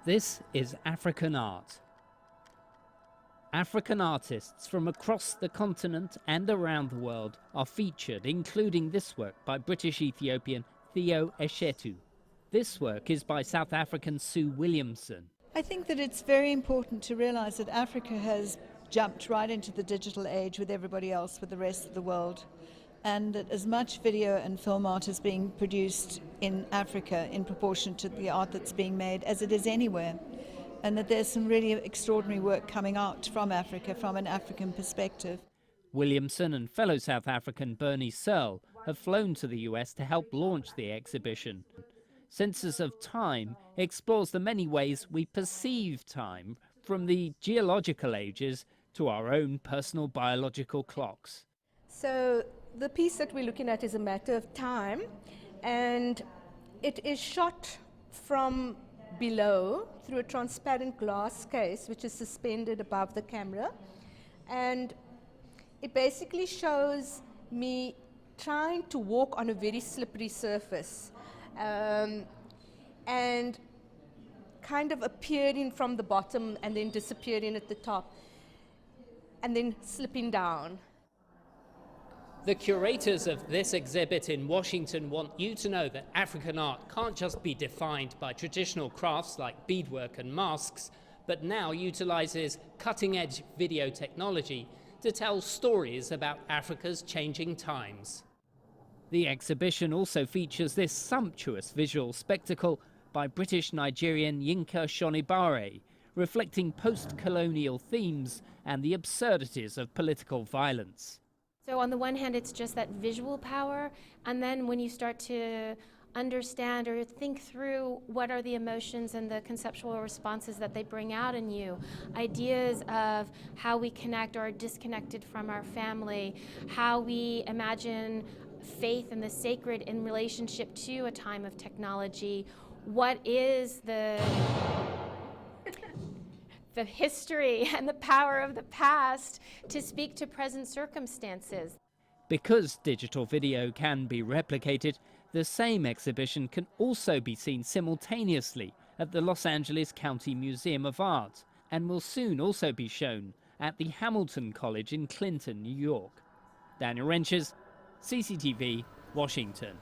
This is African art. African artists from across the continent and around the world are featured, including this work by British-Ethiopian Theo Eshetu. This work is by South African Sue Williamson. I think that it's very important to realize that Africa has jumped right into the digital age with everybody else, with the rest of the world, and that as much video and film art is being produced in Africa in proportion to the art that's being made as it is anywhere, and that there's some really extraordinary work coming out from Africa from an African perspective. Williamson and fellow South African Bernie Searle have flown to the US to help launch the exhibition. Census of Time explores the many ways we perceive time, from the geological ages to our own personal biological clocks. So the piece that we're looking at is a matter of time, and it is shot from below through a transparent glass case which is suspended above the camera, and it basically shows me trying to walk on a very slippery surface and kind of appearing from the bottom and then disappearing at the top and then slipping down. The curators of this exhibit in Washington want you to know that African art can't just be defined by traditional crafts like beadwork and masks, but now utilizes cutting-edge video technology to tell stories about Africa's changing times. The exhibition also features this sumptuous visual spectacle by British-Nigerian Yinka Shonibare, reflecting post-colonial themes and the absurdities of political violence. So on the one hand, it's just that visual power, and then when you start to understand or think through what are the emotions and the conceptual responses that they bring out in you, ideas of how we connect or are disconnected from our family, how we imagine faith and the sacred in relationship to a time of technology, what is the history and the power of the past to speak to present circumstances. Because digital video can be replicated, the same exhibition can also be seen simultaneously at the Los Angeles County Museum of Art and will soon also be shown at the Hamilton College in Clinton, New York. Daniel Ryntjes, CCTV, Washington.